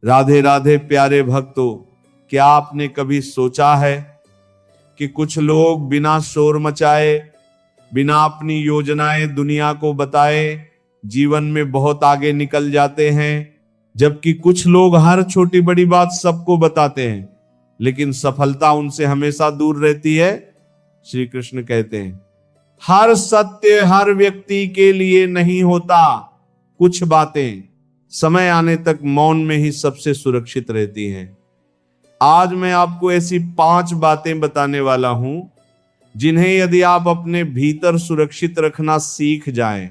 राधे राधे प्यारे भक्तों, क्या आपने कभी सोचा है कि कुछ लोग बिना शोर मचाए, बिना अपनी योजनाएं दुनिया को बताए जीवन में बहुत आगे निकल जाते हैं, जबकि कुछ लोग हर छोटी बड़ी बात सबको बताते हैं लेकिन सफलता उनसे हमेशा दूर रहती है। श्री कृष्ण कहते हैं हर सत्य हर व्यक्ति के लिए नहीं होता। कुछ बातें समय आने तक मौन में ही सबसे सुरक्षित रहती हैं। आज मैं आपको ऐसी 5 बातें बताने वाला हूं जिन्हें यदि आप अपने भीतर सुरक्षित रखना सीख जाएं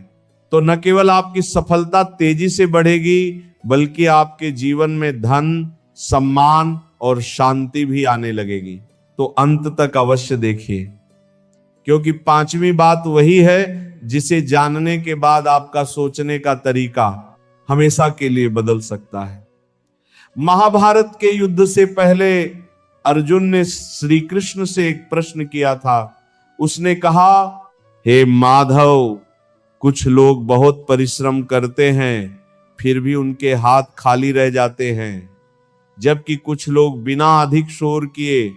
तो न केवल आपकी सफलता तेजी से बढ़ेगी बल्कि आपके जीवन में धन, सम्मान और शांति भी आने लगेगी। तो अंत तक अवश्य देखिए, क्योंकि 5वीं बात वही है जिसे जानने के बाद आपका सोचने का तरीका हमेशा के लिए बदल सकता है। महाभारत के युद्ध से पहले अर्जुन ने श्री कृष्ण से एक प्रश्न किया था। उसने कहा, हे माधव, कुछ लोग बहुत परिश्रम करते हैं फिर भी उनके हाथ खाली रह जाते हैं, जबकि कुछ लोग बिना अधिक शोर किए,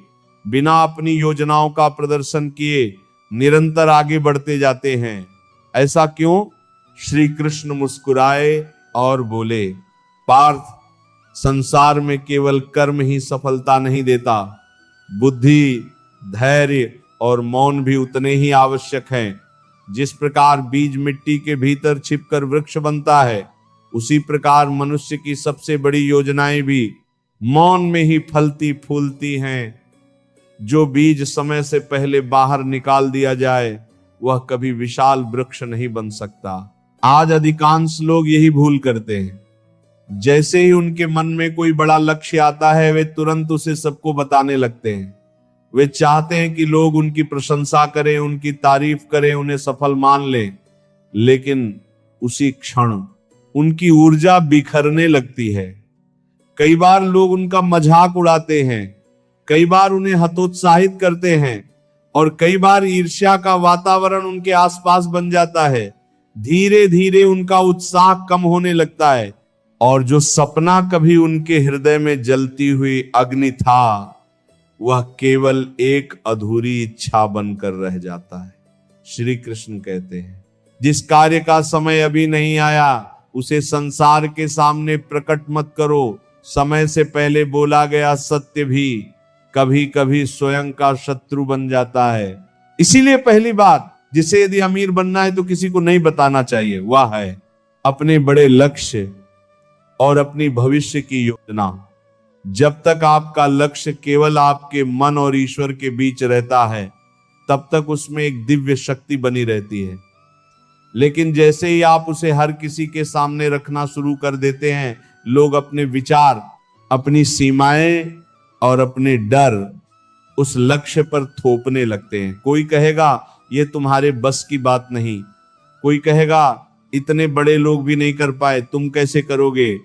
बिना अपनी योजनाओं का प्रदर्शन किए निरंतर आगे बढ़ते जाते हैं। ऐसा क्यों? श्री कृष्ण मुस्कुराए और बोले, पार्थ, संसार में केवल कर्म ही सफलता नहीं देता, बुद्धि, धैर्य और मौन भी उतने ही आवश्यक हैं। जिस प्रकार बीज मिट्टी के भीतर छिपकर वृक्ष बनता है, उसी प्रकार मनुष्य की सबसे बड़ी योजनाएं भी मौन में ही फलती फूलती हैं। जो बीज समय से पहले बाहर निकाल दिया जाए वह कभी विशाल वृक्ष नहीं बन सकता। आज अधिकांश लोग यही भूल करते हैं। जैसे ही उनके मन में कोई बड़ा लक्ष्य आता है वे तुरंत उसे सबको बताने लगते हैं। वे चाहते हैं कि लोग उनकी प्रशंसा करें, उनकी तारीफ करें, उन्हें सफल मान लें, लेकिन उसी क्षण उनकी ऊर्जा बिखरने लगती है। कई बार लोग उनका मजाक उड़ाते हैं, कई बार उन्हें हतोत्साहित करते हैं और कई बार ईर्ष्या का वातावरण उनके आसपास बन जाता है। धीरे धीरे उनका उत्साह कम होने लगता है और जो सपना कभी उनके हृदय में जलती हुई अग्नि था वह केवल एक अधूरी इच्छा बनकर रह जाता है। श्री कृष्ण कहते हैं, जिस कार्य का समय अभी नहीं आया उसे संसार के सामने प्रकट मत करो। समय से पहले बोला गया सत्य भी कभी कभी स्वयं का शत्रु बन जाता है। इसीलिए पहली बात जिसे यदि अमीर बनना है तो किसी को नहीं बताना चाहिए, वह है अपने बड़े लक्ष्य और अपनी भविष्य की योजना। जब तक आपका लक्ष्य केवल आपके मन और ईश्वर के बीच रहता है तब तक उसमें एक दिव्य शक्ति बनी रहती है, लेकिन जैसे ही आप उसे हर किसी के सामने रखना शुरू कर देते हैं, लोग अपने विचार, अपनी सीमाएं और अपने डर उस लक्ष्य पर थोपने लगते हैं। कोई कहेगा ये तुम्हारे बस की बात नहीं, कोई कहेगा इतने बड़े लोग भी नहीं कर पाए, तुम कैसे करोगे,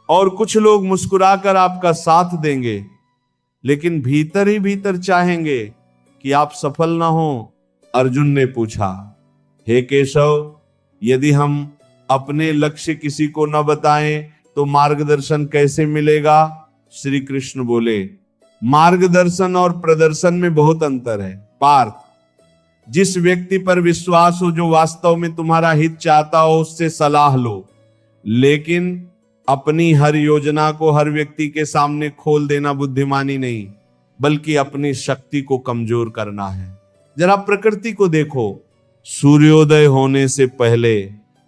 और कुछ लोग मुस्कुराकर आपका साथ देंगे लेकिन भीतर ही भीतर चाहेंगे कि आप सफल ना हो। अर्जुन ने पूछा, हे केशव, यदि हम अपने लक्ष्य किसी को न बताएं तो मार्गदर्शन कैसे मिलेगा? श्री कृष्ण बोले, मार्गदर्शन और प्रदर्शन में बहुत अंतर है। पार्थ, जिस व्यक्ति पर विश्वास हो, जो वास्तव में तुम्हारा हित चाहता हो, उससे सलाह लो, लेकिन अपनी हर योजना को हर व्यक्ति के सामने खोल देना बुद्धिमानी नहीं बल्कि अपनी शक्ति को कमजोर करना है। जरा प्रकृति को देखो, सूर्योदय होने से पहले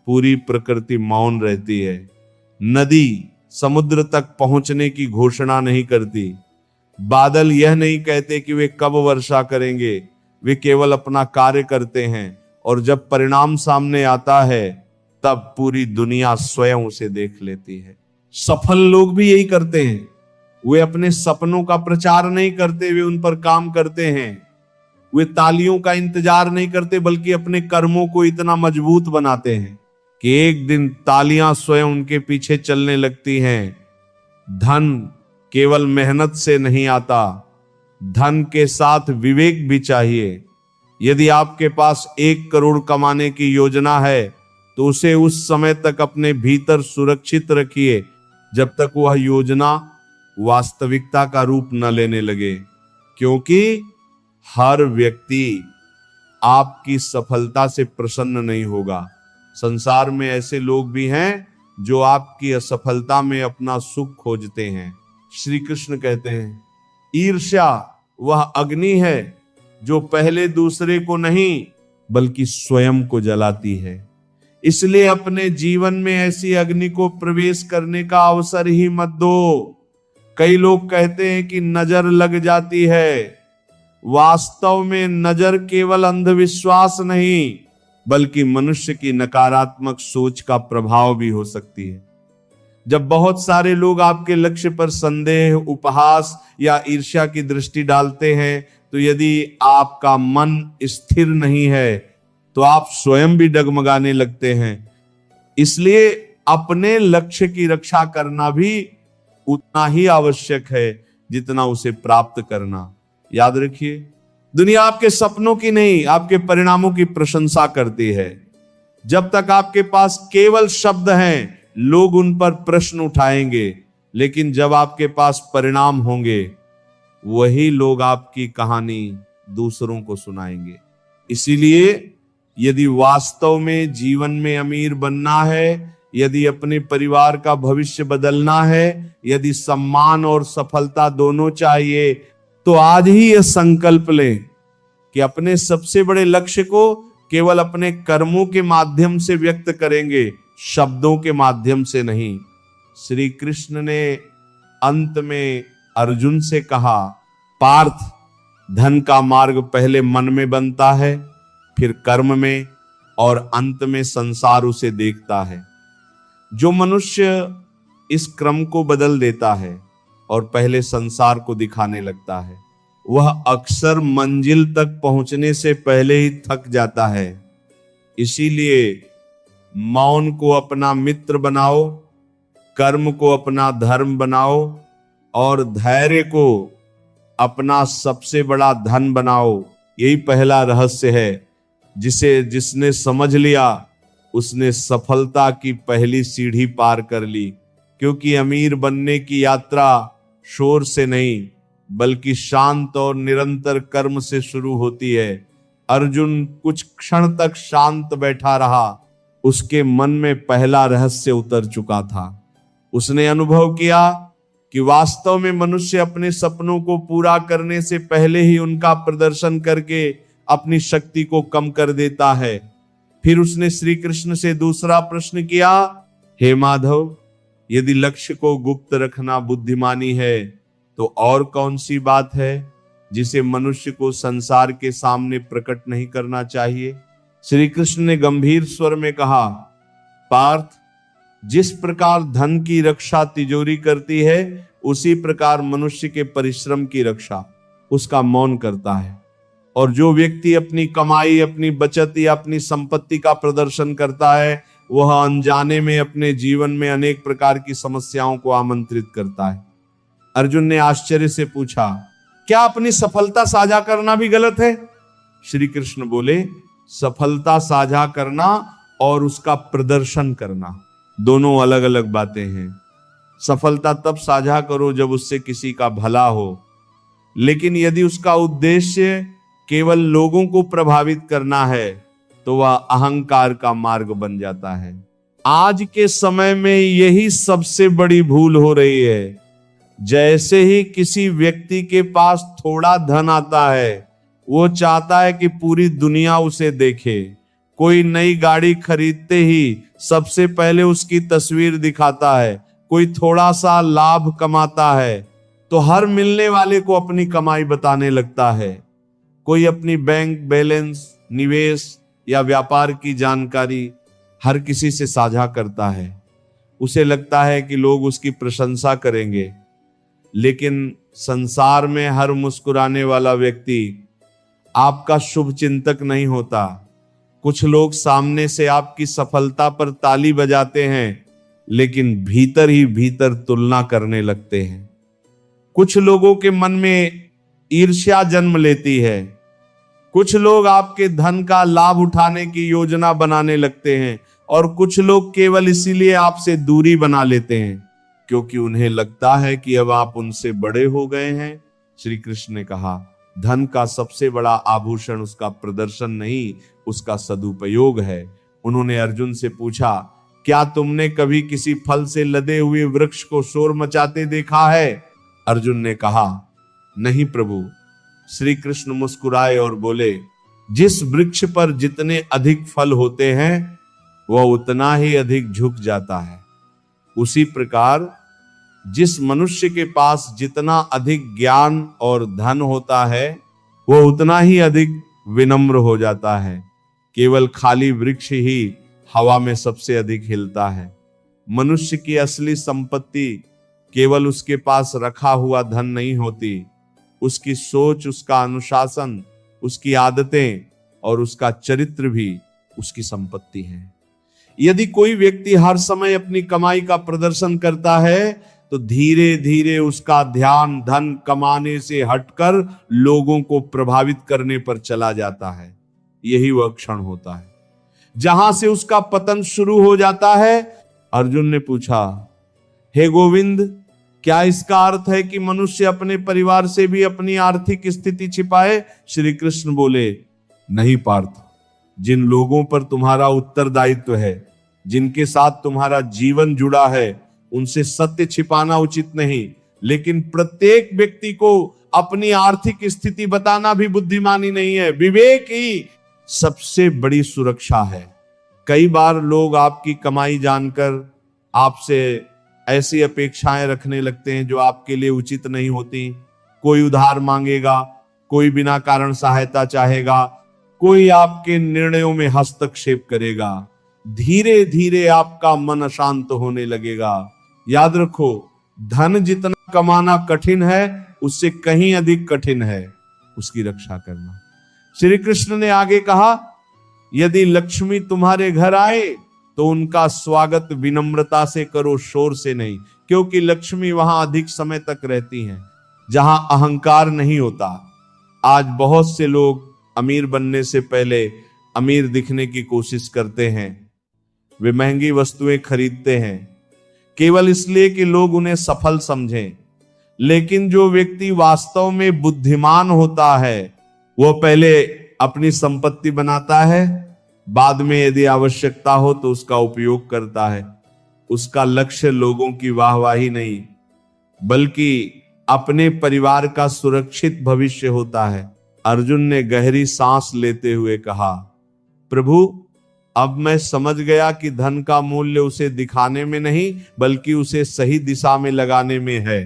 पूरी प्रकृति मौन रहती है। नदी समुद्र तक पहुंचने की घोषणा नहीं करती, बादल यह नहीं कहते कि वे कब वर्षा करेंगे, वे केवल अपना कार्य करते हैं और जब परिणाम सामने आता है तब पूरी दुनिया स्वयं उसे देख लेती है। सफल लोग भी यही करते हैं। वे अपने सपनों का प्रचार नहीं करते, वे उन पर काम करते हैं। वे तालियों का इंतजार नहीं करते बल्कि अपने कर्मों को इतना मजबूत बनाते हैं कि एक दिन तालियां स्वयं उनके पीछे चलने लगती हैं। धन केवल मेहनत से नहीं आता, धन के साथ विवेक भी चाहिए। यदि आपके पास 1 करोड़ कमाने की योजना है तो उसे उस समय तक अपने भीतर सुरक्षित रखिए जब तक वह योजना वास्तविकता का रूप न लेने लगे, क्योंकि हर व्यक्ति आपकी सफलता से प्रसन्न नहीं होगा। संसार में ऐसे लोग भी हैं जो आपकी असफलता में अपना सुख खोजते हैं। श्री कृष्ण कहते हैं, ईर्ष्या वह अग्नि है जो पहले दूसरे को नहीं बल्कि स्वयं को जलाती है। इसलिए अपने जीवन में ऐसी अग्नि को प्रवेश करने का अवसर ही मत दो। कई लोग कहते हैं कि नजर लग जाती है। वास्तव में नजर केवल अंधविश्वास नहीं बल्कि मनुष्य की नकारात्मक सोच का प्रभाव भी हो सकती है। जब बहुत सारे लोग आपके लक्ष्य पर संदेह, उपहास या ईर्ष्या की दृष्टि डालते हैं, तो यदि आपका मन स्थिर नहीं है तो आप स्वयं भी डगमगाने लगते हैं। इसलिए अपने लक्ष्य की रक्षा करना भी उतना ही आवश्यक है जितना उसे प्राप्त करना। याद रखिए, दुनिया आपके सपनों की नहीं, आपके परिणामों की प्रशंसा करती है। जब तक आपके पास केवल शब्द हैं, लोग उन पर प्रश्न उठाएंगे, लेकिन जब आपके पास परिणाम होंगे, वही लोग आपकी कहानी दूसरों को सुनाएंगे। इसीलिए यदि वास्तव में जीवन में अमीर बनना है, यदि अपने परिवार का भविष्य बदलना है, यदि सम्मान और सफलता दोनों चाहिए, तो आज ही यह संकल्प लें कि अपने सबसे बड़े लक्ष्य को केवल अपने कर्मों के माध्यम से व्यक्त करेंगे, शब्दों के माध्यम से नहीं। श्री कृष्ण ने अंत में अर्जुन से कहा, पार्थ, धन का मार्ग पहले मन में बनता है, फिर कर्म में, और अंत में संसार उसे देखता है। जो मनुष्य इस क्रम को बदल देता है और पहले संसार को दिखाने लगता है, वह अक्सर मंजिल तक पहुंचने से पहले ही थक जाता है। इसीलिए मौन को अपना मित्र बनाओ, कर्म को अपना धर्म बनाओ और धैर्य को अपना सबसे बड़ा धन बनाओ। यही पहला रहस्य है जिसने समझ लिया उसने सफलता की पहली सीढ़ी पार कर ली। क्योंकि अमीर बनने की यात्रा शोर से नहीं बल्कि शांत और निरंतर कर्म से शुरू होती है। अर्जुन कुछ क्षण तक शांत बैठा रहा, उसके मन में पहला रहस्य उतर चुका था। उसने अनुभव किया कि वास्तव में मनुष्य अपने सपनों को पूरा करने से पहले ही उनका प्रदर्शन करके अपनी शक्ति को कम कर देता है। फिर उसने श्री कृष्ण से दूसरा प्रश्न किया, हे माधव, यदि लक्ष्य को गुप्त रखना बुद्धिमानी है, तो और कौन सी बात है जिसे मनुष्य को संसार के सामने प्रकट नहीं करना चाहिए? श्री कृष्ण ने गंभीर स्वर में कहा, पार्थ, जिस प्रकार धन की रक्षा तिजोरी करती है, उसी प्रकार मनुष्य के परिश्रम की रक्षा उसका मौन करता है। और जो व्यक्ति अपनी कमाई, अपनी बचत या अपनी संपत्ति का प्रदर्शन करता है, वह अनजाने में अपने जीवन में अनेक प्रकार की समस्याओं को आमंत्रित करता है। अर्जुन ने आश्चर्य से पूछा, क्या अपनी सफलता साझा करना भी गलत है? श्री कृष्ण बोले, सफलता साझा करना और उसका प्रदर्शन करना दोनों अलग अलग बातें हैं। सफलता तब साझा करो जब उससे किसी का भला हो, लेकिन यदि उसका उद्देश्य केवल लोगों को प्रभावित करना है तो वह अहंकार का मार्ग बन जाता है। आज के समय में यही सबसे बड़ी भूल हो रही है। जैसे ही किसी व्यक्ति के पास थोड़ा धन आता है, वो चाहता है कि पूरी दुनिया उसे देखे। कोई नई गाड़ी खरीदते ही सबसे पहले उसकी तस्वीर दिखाता है। कोई थोड़ा सा लाभ कमाता है तो हर मिलने वाले को अपनी कमाई बताने लगता है। कोई अपनी बैंक बैलेंस, निवेश या व्यापार की जानकारी हर किसी से साझा करता है। उसे लगता है कि लोग उसकी प्रशंसा करेंगे, लेकिन संसार में हर मुस्कुराने वाला व्यक्ति आपका शुभ चिंतक नहीं होता। कुछ लोग सामने से आपकी सफलता पर ताली बजाते हैं, लेकिन भीतर ही भीतर तुलना करने लगते हैं। कुछ लोगों के मन में ईर्ष्या जन्म लेती है। कुछ लोग आपके धन का लाभ उठाने की योजना बनाने लगते हैं और कुछ लोग केवल इसीलिए आपसे दूरी बना लेते हैं। क्योंकि उन्हें लगता है कि अब आप उनसे बड़े हो गए हैं। श्री कृष्ण ने कहा, धन का सबसे बड़ा आभूषण उसका प्रदर्शन नहीं, उसका सदुपयोग है। उन्होंने अर्जुन से पूछा, क्या तुमने कभी किसी फल से लदे हुए वृक्ष को शोर मचाते देखा है? अर्जुन ने कहा, नहीं प्रभु। श्री कृष्ण मुस्कुराए और बोले, जिस वृक्ष पर जितने अधिक फल होते हैं वह उतना ही अधिक झुक जाता है। उसी प्रकार जिस मनुष्य के पास जितना अधिक ज्ञान और धन होता है वह उतना ही अधिक विनम्र हो जाता है। केवल खाली वृक्ष ही हवा में सबसे अधिक हिलता है। मनुष्य की असली संपत्ति केवल उसके पास रखा हुआ धन नहीं होती, उसकी सोच, उसका अनुशासन, उसकी आदतें और उसका चरित्र भी उसकी संपत्ति है। यदि कोई व्यक्ति हर समय अपनी कमाई का प्रदर्शन करता है तो धीरे धीरे उसका ध्यान धन कमाने से हटकर लोगों को प्रभावित करने पर चला जाता है। यही वह क्षण होता है जहां से उसका पतन शुरू हो जाता है। अर्जुन ने पूछा, हे गोविंद, क्या इसका अर्थ है कि मनुष्य अपने परिवार से भी अपनी आर्थिक स्थिति छिपाए? श्री कृष्ण बोले, नहीं पार्थ, जिन लोगों पर तुम्हारा उत्तरदायित्व है, जिनके साथ तुम्हारा जीवन जुड़ा है, उनसे सत्य छिपाना उचित नहीं, लेकिन प्रत्येक व्यक्ति को अपनी आर्थिक स्थिति बताना भी बुद्धिमानी नहीं है। विवेक ही सबसे बड़ी सुरक्षा है। कई बार लोग आपकी कमाई जानकर आपसे ऐसी अपेक्षाएं रखने लगते हैं जो आपके लिए उचित नहीं होती। कोई उधार मांगेगा, कोई बिना कारण सहायता चाहेगा, कोई आपके निर्णयों में हस्तक्षेप करेगा। धीरे धीरे आपका मन अशांत होने लगेगा। याद रखो, धन जितना कमाना कठिन है, उससे कहीं अधिक कठिन है उसकी रक्षा करना। श्री कृष्ण ने आगे कहा, यदि लक्ष्मी तुम्हारे घर आए तो उनका स्वागत विनम्रता से करो, शोर से नहीं, क्योंकि लक्ष्मी वहां अधिक समय तक रहती हैं जहां अहंकार नहीं होता। आज बहुत से लोग अमीर बनने से पहले अमीर दिखने की कोशिश करते हैं। वे महंगी वस्तुएं खरीदते हैं केवल इसलिए कि लोग उन्हें सफल समझें। लेकिन जो व्यक्ति वास्तव में बुद्धिमान होता है वह पहले अपनी संपत्ति बनाता है, बाद में यदि आवश्यकता हो तो उसका उपयोग करता है। उसका लक्ष्य लोगों की वाहवाही नहीं, बल्कि अपने परिवार का सुरक्षित भविष्य होता है। अर्जुन ने गहरी सांस लेते हुए कहा, प्रभु, अब मैं समझ गया कि धन का मूल्य उसे दिखाने में नहीं बल्कि उसे सही दिशा में लगाने में है।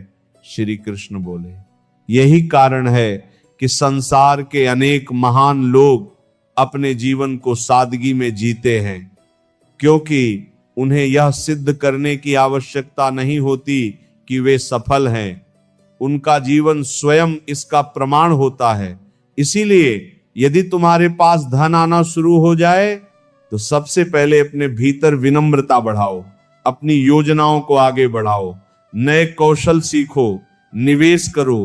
श्री कृष्ण बोले, यही कारण है कि संसार के अनेक महान लोग अपने जीवन को सादगी में जीते हैं, क्योंकि उन्हें यह सिद्ध करने की आवश्यकता नहीं होती कि वे सफल हैं। उनका जीवन स्वयं इसका प्रमाण होता है। इसीलिए यदि तुम्हारे पास धन आना शुरू हो जाए तो सबसे पहले अपने भीतर विनम्रता बढ़ाओ, अपनी योजनाओं को आगे बढ़ाओ, नए कौशल सीखो, निवेश करो,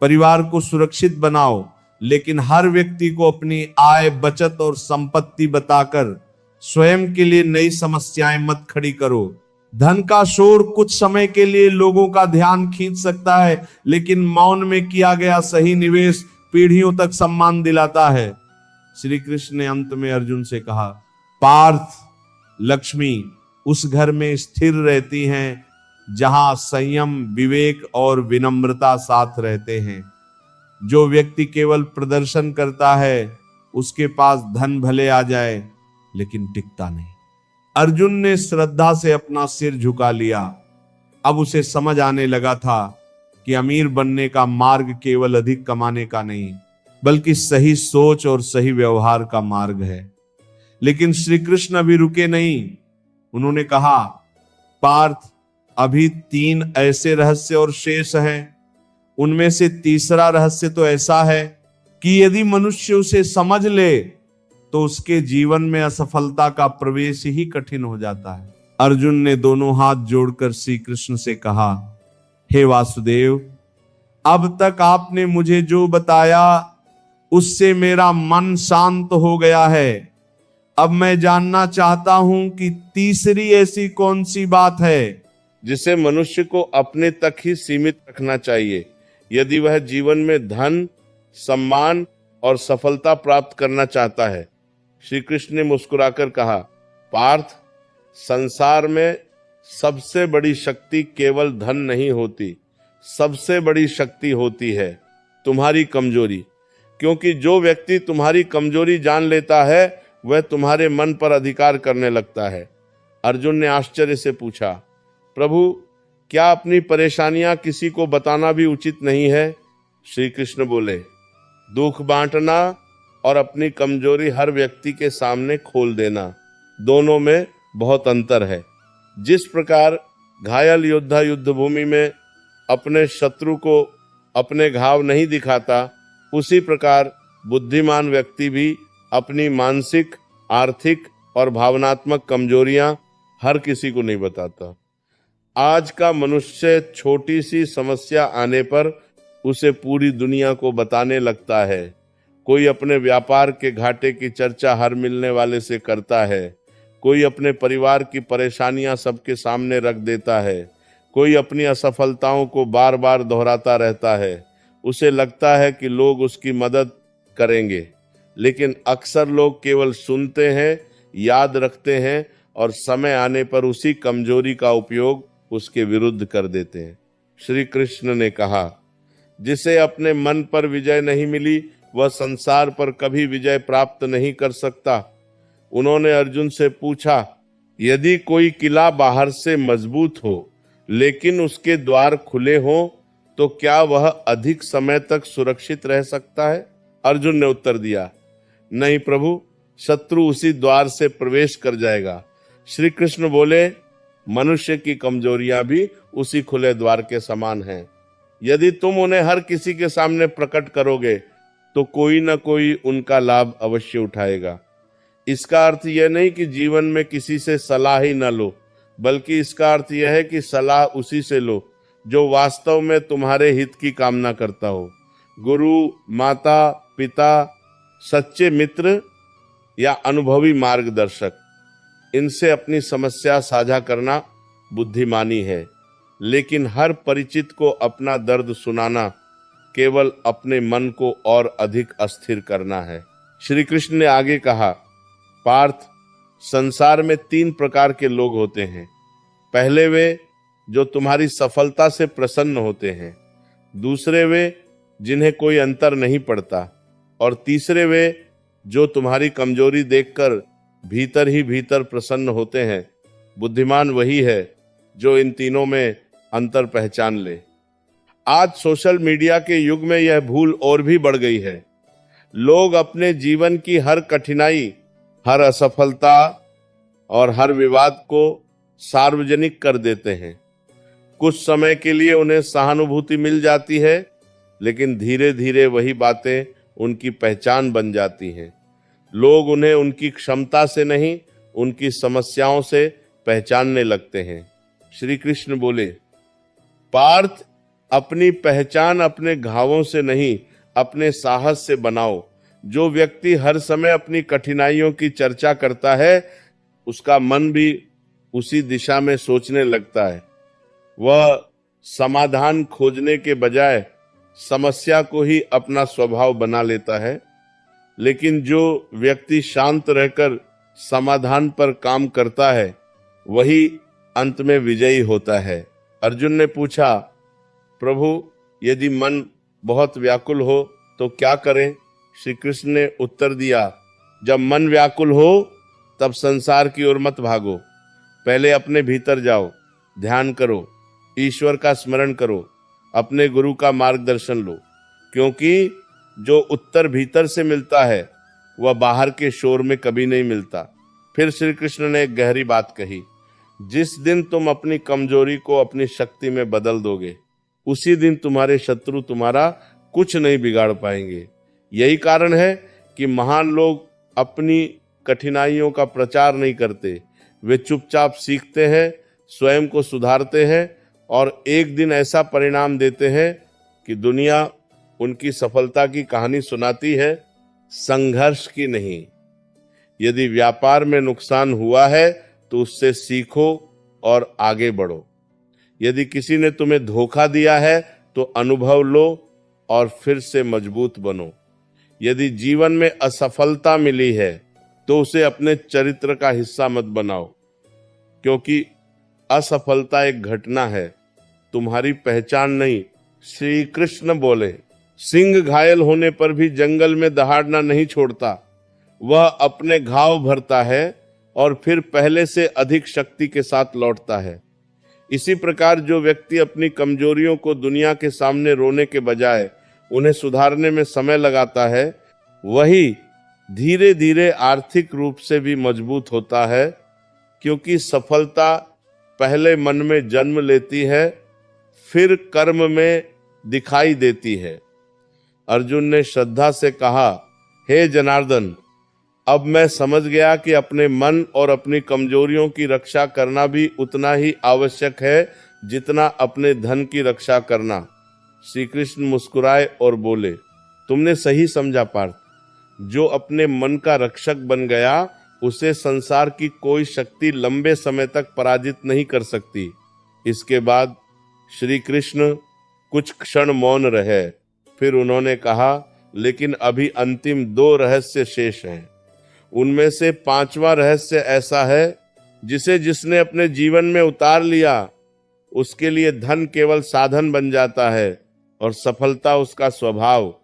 परिवार को सुरक्षित बनाओ। लेकिन हर व्यक्ति को अपनी आय, बचत और संपत्ति बताकर स्वयं के लिए नई समस्याएं मत खड़ी करो। धन का शोर कुछ समय के लिए लोगों का ध्यान खींच सकता है, लेकिन मौन में किया गया सही निवेश पीढ़ियों तक सम्मान दिलाता है। श्री कृष्ण ने अंत में अर्जुन से कहा, पार्थ, लक्ष्मी उस घर में स्थिर रहती हैं जहां संयम, विवेक और विनम्रता साथ रहते हैं। जो व्यक्ति केवल प्रदर्शन करता है उसके पास धन भले आ जाए लेकिन टिकता नहीं। अर्जुन ने श्रद्धा से अपना सिर झुका लिया। अब उसे समझ आने लगा था कि अमीर बनने का मार्ग केवल अधिक कमाने का नहीं बल्कि सही सोच और सही व्यवहार का मार्ग है। लेकिन श्री कृष्ण अभी रुके नहीं। उन्होंने कहा, पार्थ, अभी 3 ऐसे रहस्य और शेष हैं। उनमें से तीसरा रहस्य तो ऐसा है कि यदि मनुष्य उसे समझ ले तो उसके जीवन में असफलता का प्रवेश ही कठिन हो जाता है। अर्जुन ने दोनों हाथ जोड़कर श्री कृष्ण से कहा, हे वासुदेव, अब तक आपने मुझे जो बताया उससे मेरा मन शांत हो गया है। अब मैं जानना चाहता हूं कि तीसरी ऐसी कौन सी बात है जिसे मनुष्य को अपने तक ही सीमित रखना चाहिए यदि वह जीवन में धन, सम्मान और सफलता प्राप्त करना चाहता है। श्री कृष्ण ने मुस्कुराकर कहा, पार्थ, संसार में सबसे बड़ी शक्ति केवल धन नहीं होती, सबसे बड़ी शक्ति होती है तुम्हारी कमजोरी। क्योंकि जो व्यक्ति तुम्हारी कमजोरी जान लेता है वह तुम्हारे मन पर अधिकार करने लगता है। अर्जुन ने आश्चर्य से पूछा, प्रभु, क्या अपनी परेशानियां किसी को बताना भी उचित नहीं है? श्री कृष्ण बोले, दुख बांटना और अपनी कमजोरी हर व्यक्ति के सामने खोल देना, दोनों में बहुत अंतर है। जिस प्रकार घायल योद्धा युद्ध भूमि में अपने शत्रु को अपने घाव नहीं दिखाता, उसी प्रकार बुद्धिमान व्यक्ति भी अपनी मानसिक, आर्थिक और भावनात्मक कमजोरियां हर किसी को नहीं बताता। आज का मनुष्य छोटी सी समस्या आने पर उसे पूरी दुनिया को बताने लगता है। कोई अपने व्यापार के घाटे की चर्चा हर मिलने वाले से करता है, कोई अपने परिवार की परेशानियां सबके सामने रख देता है, कोई अपनी असफलताओं को बार बार दोहराता रहता है। उसे लगता है कि लोग उसकी मदद करेंगे, लेकिन अक्सर लोग केवल सुनते हैं, याद रखते हैं और समय आने पर उसी कमजोरी का उपयोग उसके विरुद्ध कर देते हैं। श्री कृष्ण ने कहा, जिसे अपने मन पर विजय नहीं मिली वह संसार पर कभी विजय प्राप्त नहीं कर सकता। उन्होंने अर्जुन से पूछा, यदि कोई किला बाहर से मजबूत हो लेकिन उसके द्वार खुले हों तो क्या वह अधिक समय तक सुरक्षित रह सकता है? अर्जुन ने उत्तर दिया, नहीं प्रभु, शत्रु उसी द्वार से प्रवेश कर जाएगा। श्री कृष्ण बोले, मनुष्य की कमजोरियां भी उसी खुले द्वार के समान हैं। यदि तुम उन्हें हर किसी के सामने प्रकट करोगे तो कोई न कोई उनका लाभ अवश्य उठाएगा। इसका अर्थ यह नहीं कि जीवन में किसी से सलाह ही न लो, बल्कि इसका अर्थ यह है कि सलाह उसी से लो जो वास्तव में तुम्हारे हित की कामना करता हो। गुरु, माता, पिता, सच्चे मित्र या अनुभवी मार्गदर्शक, इनसे अपनी समस्या साझा करना बुद्धिमानी है। लेकिन हर परिचित को अपना दर्द सुनाना केवल अपने मन को और अधिक अस्थिर करना है। श्री कृष्ण ने आगे कहा, पार्थ, संसार में 3 प्रकार के लोग होते हैं। पहले वे जो तुम्हारी सफलता से प्रसन्न होते हैं, दूसरे वे जिन्हें कोई अंतर नहीं पड़ता, और तीसरे वे जो तुम्हारी कमजोरी देखकर भीतर ही भीतर प्रसन्न होते हैं। बुद्धिमान वही है जो इन तीनों में अंतर पहचान ले। आज सोशल मीडिया के युग में यह भूल और भी बढ़ गई है। लोग अपने जीवन की हर कठिनाई, हर असफलता और हर विवाद को सार्वजनिक कर देते हैं। कुछ समय के लिए उन्हें सहानुभूति मिल जाती है, लेकिन धीरे धीरे वही बातें उनकी पहचान बन जाती हैं। लोग उन्हें उनकी क्षमता से नहीं, उनकी समस्याओं से पहचानने लगते हैं। श्री कृष्ण बोले, पार्थ, अपनी पहचान अपने घावों से नहीं, अपने साहस से बनाओ। जो व्यक्ति हर समय अपनी कठिनाइयों की चर्चा करता है, उसका मन भी उसी दिशा में सोचने लगता है। वह समाधान खोजने के बजाय समस्या को ही अपना स्वभाव बना लेता है। लेकिन जो व्यक्ति शांत रहकर समाधान पर काम करता है, वही अंत में विजयी होता है। अर्जुन ने पूछा, प्रभु, यदि मन बहुत व्याकुल हो तो क्या करें? श्री कृष्ण ने उत्तर दिया, जब मन व्याकुल हो तब संसार की ओर मत भागो। पहले अपने भीतर जाओ, ध्यान करो, ईश्वर का स्मरण करो, अपने गुरु का मार्गदर्शन लो। क्योंकि जो उत्तर भीतर से मिलता है वह बाहर के शोर में कभी नहीं मिलता। फिर श्री कृष्ण ने एक गहरी बात कही, जिस दिन तुम अपनी कमजोरी को अपनी शक्ति में बदल दोगे, उसी दिन तुम्हारे शत्रु तुम्हारा कुछ नहीं बिगाड़ पाएंगे। यही कारण है कि महान लोग अपनी कठिनाइयों का प्रचार नहीं करते। वे चुपचाप सीखते हैं, स्वयं को सुधारते हैं और एक दिन ऐसा परिणाम देते हैं कि दुनिया उनकी सफलता की कहानी सुनाती है, संघर्ष की नहीं। यदि व्यापार में नुकसान हुआ है तो उससे सीखो और आगे बढ़ो। यदि किसी ने तुम्हें धोखा दिया है तो अनुभव लो और फिर से मजबूत बनो। यदि जीवन में असफलता मिली है तो उसे अपने चरित्र का हिस्सा मत बनाओ, क्योंकि असफलता एक घटना है, तुम्हारी पहचान नहीं। श्री कृष्ण बोले, सिंह घायल होने पर भी जंगल में दहाड़ना नहीं छोड़ता, वह अपने घाव भरता है और फिर पहले से अधिक शक्ति के साथ लौटता है। इसी प्रकार जो व्यक्ति अपनी कमजोरियों को दुनिया के सामने रोने के बजाय उन्हें सुधारने में समय लगाता है, वही धीरे धीरे आर्थिक रूप से भी मजबूत होता है, क्योंकि सफलता पहले मन में जन्म लेती है, फिर कर्म में दिखाई देती है। अर्जुन ने श्रद्धा से कहा, हे जनार्दन, अब मैं समझ गया कि अपने मन और अपनी कमजोरियों की रक्षा करना भी उतना ही आवश्यक है जितना अपने धन की रक्षा करना। श्री कृष्ण मुस्कुराए और बोले, तुमने सही समझा पार्थ। जो अपने मन का रक्षक बन गया उसे संसार की कोई शक्ति लंबे समय तक पराजित नहीं कर सकती। इसके बाद श्री कृष्ण कुछ क्षण मौन रहे, फिर उन्होंने कहा, लेकिन अभी अंतिम 2 रहस्य शेष हैं। उनमें से 5वां रहस्य ऐसा है जिसे जिसने अपने जीवन में उतार लिया उसके लिए धन केवल साधन बन जाता है और सफलता उसका स्वभाव।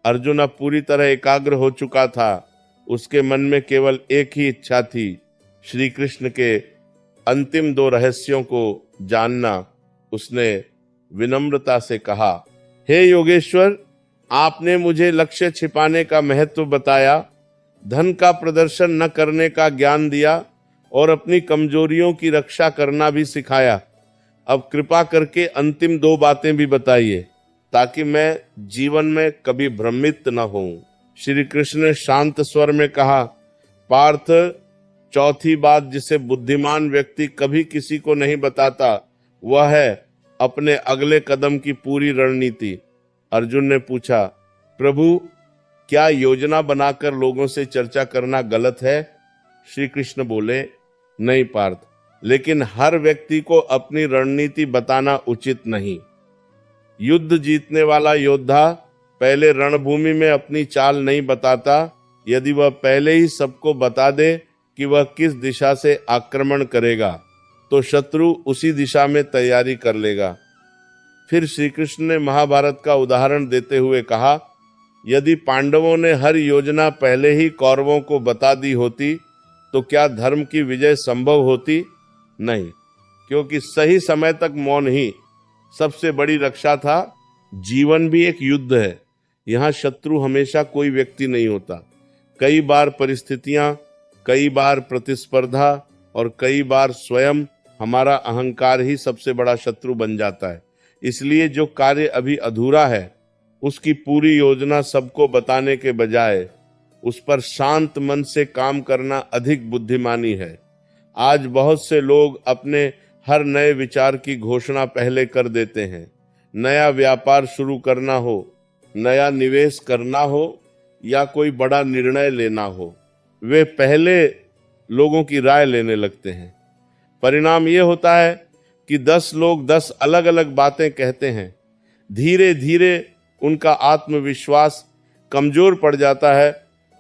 अर्जुन अब पूरी तरह एकाग्र हो चुका था, उसके मन में केवल एक ही इच्छा थी, श्री कृष्ण के अंतिम 2 रहस्यों को जानना। उसने विनम्रता से कहा, हे योगेश्वर, आपने मुझे लक्ष्य छिपाने का महत्व बताया, धन का प्रदर्शन न करने का ज्ञान दिया और अपनी कमजोरियों की रक्षा करना भी सिखाया। अब कृपा करके अंतिम 2 बातें भी बताइए ताकि मैं जीवन में कभी भ्रमित न होऊं। श्री कृष्ण ने शांत स्वर में कहा, पार्थ, चौथी बात जिसे बुद्धिमान व्यक्ति कभी किसी को नहीं बताता वह है अपने अगले कदम की पूरी रणनीति। अर्जुन ने पूछा, प्रभु, क्या योजना बनाकर लोगों से चर्चा करना गलत है? श्री कृष्ण बोले, नहीं पार्थ, लेकिन हर व्यक्ति को अपनी रणनीति बताना उचित नहीं। युद्ध जीतने वाला योद्धा पहले रणभूमि में अपनी चाल नहीं बताता। यदि वह पहले ही सबको बता दे कि वह किस दिशा से आक्रमण करेगा तो शत्रु उसी दिशा में तैयारी कर लेगा। फिर श्री कृष्ण ने महाभारत का उदाहरण देते हुए कहा, यदि पांडवों ने हर योजना पहले ही कौरवों को बता दी होती तो क्या धर्म की विजय संभव होती? नहीं, क्योंकि सही समय तक मौन ही सबसे बड़ी रक्षा था। जीवन भी एक युद्ध है, यहाँ शत्रु हमेशा कोई व्यक्ति नहीं होता। कई बार परिस्थितियां, कई बार प्रतिस्पर्धा और कई बार स्वयं हमारा अहंकार ही सबसे बड़ा शत्रु बन जाता है। इसलिए जो कार्य अभी अधूरा है उसकी पूरी योजना सबको बताने के बजाय उस पर शांत मन से काम करना अधिक बुद्धिमानी है। आज बहुत से लोग अपने हर नए विचार की घोषणा पहले कर देते हैं। नया व्यापार शुरू करना हो, नया निवेश करना हो या कोई बड़ा निर्णय लेना हो, वे पहले लोगों की राय लेने लगते हैं। परिणाम ये होता है कि 10 लोग 10 अलग अलग बातें कहते हैं। धीरे धीरे उनका आत्मविश्वास कमजोर पड़ जाता है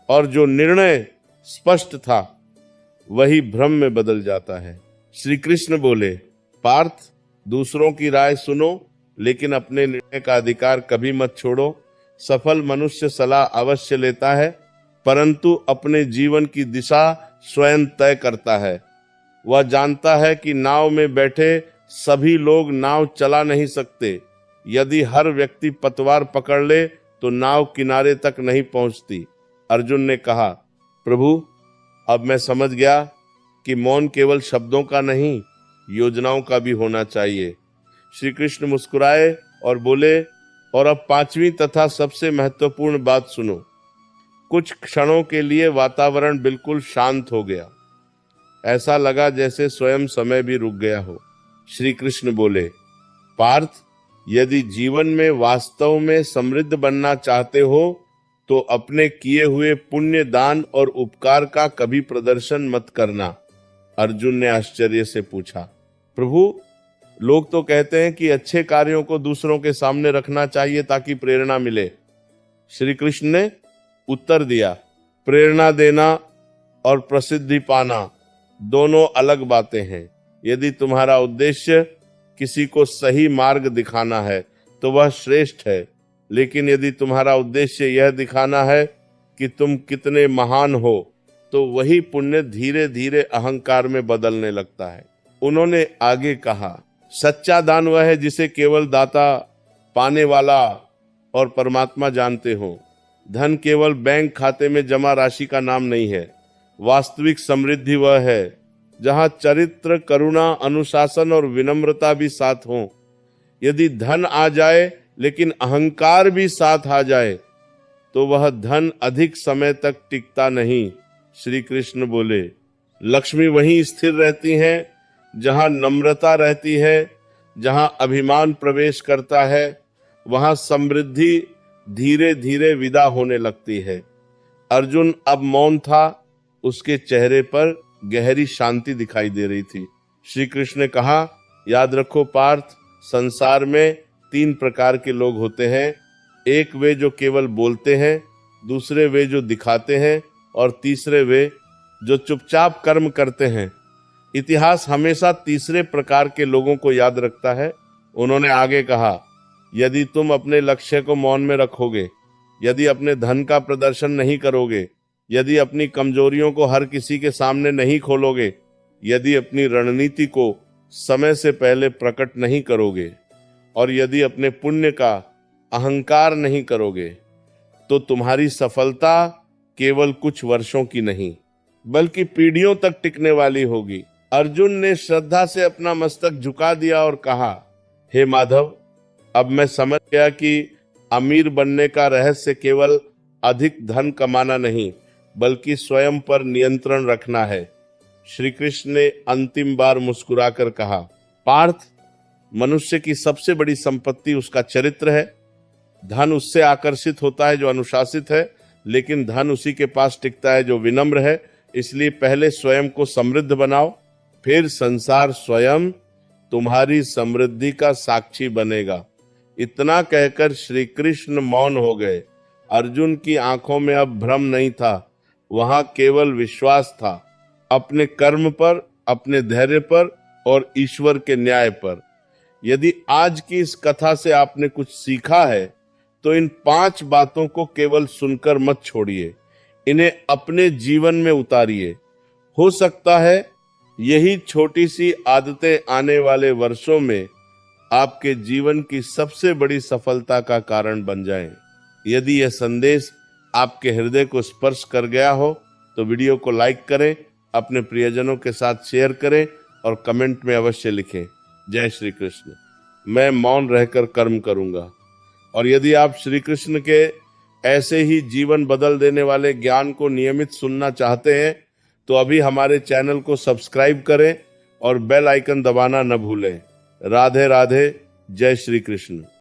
और जो निर्णय स्पष्ट था वही भ्रम में बदल जाता है। श्री कृष्ण बोले, पार्थ, दूसरों की राय सुनो लेकिन अपने निर्णय का अधिकार कभी मत छोड़ो। सफल मनुष्य सलाह अवश्य लेता है परंतु अपने जीवन की दिशा स्वयं तय करता है। वह जानता है कि नाव में बैठे सभी लोग नाव चला नहीं सकते। यदि हर व्यक्ति पतवार पकड़ ले तो नाव किनारे तक नहीं पहुंचती। अर्जुन ने कहा, प्रभु, अब मैं समझ गया कि मौन केवल शब्दों का नहीं, योजनाओं का भी होना चाहिए। श्री कृष्ण मुस्कुराए और बोले, और अब 5वीं तथा सबसे महत्वपूर्ण बात सुनो। कुछ क्षणों के लिए वातावरण बिल्कुल शांत हो गया। ऐसा लगा जैसे स्वयं समय भी रुक गया हो। श्री कृष्ण बोले, पार्थ, यदि जीवन में वास्तव में समृद्ध बनना चाहते हो तो अपने किए हुए पुण्य, दान और उपकार का कभी प्रदर्शन मत करना। अर्जुन ने आश्चर्य से पूछा, प्रभु, लोग तो कहते हैं कि अच्छे कार्यों को दूसरों के सामने रखना चाहिए ताकि प्रेरणा मिले। श्री कृष्ण ने उत्तर दिया, प्रेरणा देना और प्रसिद्धि पाना दोनों अलग बातें हैं। यदि तुम्हारा उद्देश्य किसी को सही मार्ग दिखाना है तो वह श्रेष्ठ है, लेकिन यदि तुम्हारा उद्देश्य यह दिखाना है कि तुम कितने महान हो तो वही पुण्य धीरे धीरे अहंकार में बदलने लगता है। उन्होंने आगे कहा, सच्चा दान वह है जिसे केवल दाता, पाने वाला और परमात्मा जानते हो। धन केवल बैंक खाते में जमा राशि का नाम नहीं है। वास्तविक समृद्धि वह है जहां चरित्र, करुणा, अनुशासन और विनम्रता भी साथ हों। यदि धन आ जाए लेकिन अहंकार भी साथ आ जाए तो वह धन अधिक समय तक टिकता नहीं। श्री कृष्ण बोले, लक्ष्मी वहीं स्थिर रहती है जहां नम्रता रहती है। जहां अभिमान प्रवेश करता है वहां समृद्धि धीरे धीरे विदा होने लगती है। अर्जुन अब मौन था, उसके चेहरे पर गहरी शांति दिखाई दे रही थी। श्री कृष्ण ने कहा, याद रखो पार्थ, संसार में 3 प्रकार के लोग होते हैं। एक वे जो केवल बोलते हैं, दूसरे वे जो दिखाते हैं और तीसरे वे जो चुपचाप कर्म करते हैं। इतिहास हमेशा तीसरे प्रकार के लोगों को याद रखता है। उन्होंने आगे कहा, यदि तुम अपने लक्ष्य को मौन में रखोगे, यदि अपने धन का प्रदर्शन नहीं करोगे, यदि अपनी कमजोरियों को हर किसी के सामने नहीं खोलोगे, यदि अपनी रणनीति को समय से पहले प्रकट नहीं करोगे और यदि अपने पुण्य का अहंकार नहीं करोगे, तो तुम्हारी सफलता केवल कुछ वर्षों की नहीं बल्कि पीढ़ियों तक टिकने वाली होगी। अर्जुन ने श्रद्धा से अपना मस्तक झुका दिया और कहा, हे माधव, अब मैं समझ गया कि अमीर बनने का रहस्य केवल अधिक धन कमाना नहीं बल्कि स्वयं पर नियंत्रण रखना है। श्री कृष्ण ने अंतिम बार मुस्कुराकर कहा, पार्थ, मनुष्य की सबसे बड़ी संपत्ति उसका चरित्र है। धन उससे आकर्षित होता है जो अनुशासित है, लेकिन धन उसी के पास टिकता है जो विनम्र है। इसलिए पहले स्वयं को समृद्ध बनाओ, फिर संसार स्वयं तुम्हारी समृद्धि का साक्षी बनेगा। इतना कहकर श्री कृष्ण मौन हो गए। अर्जुन की आंखों में अब भ्रम नहीं था, वहां केवल विश्वास था, अपने कर्म पर, अपने धैर्य पर और ईश्वर के न्याय पर। यदि आज की इस कथा से आपने कुछ सीखा है तो इन 5 बातों को केवल सुनकर मत छोड़िए, इन्हें अपने जीवन में उतारिए। हो सकता है यही छोटी सी आदतें आने वाले वर्षों में आपके जीवन की सबसे बड़ी सफलता का कारण बन जाएं। यदि यह संदेश आपके हृदय को स्पर्श कर गया हो तो वीडियो को लाइक करें, अपने प्रियजनों के साथ शेयर करें और कमेंट में अवश्य लिखें, जय श्री कृष्ण। मैं मौन रहकर कर्म करूंगा। और यदि आप श्री कृष्ण के ऐसे ही जीवन बदल देने वाले ज्ञान को नियमित सुनना चाहते हैं तो अभी हमारे चैनल को सब्सक्राइब करें और बेल आइकन दबाना न भूलें। राधे राधे, जय श्री कृष्ण।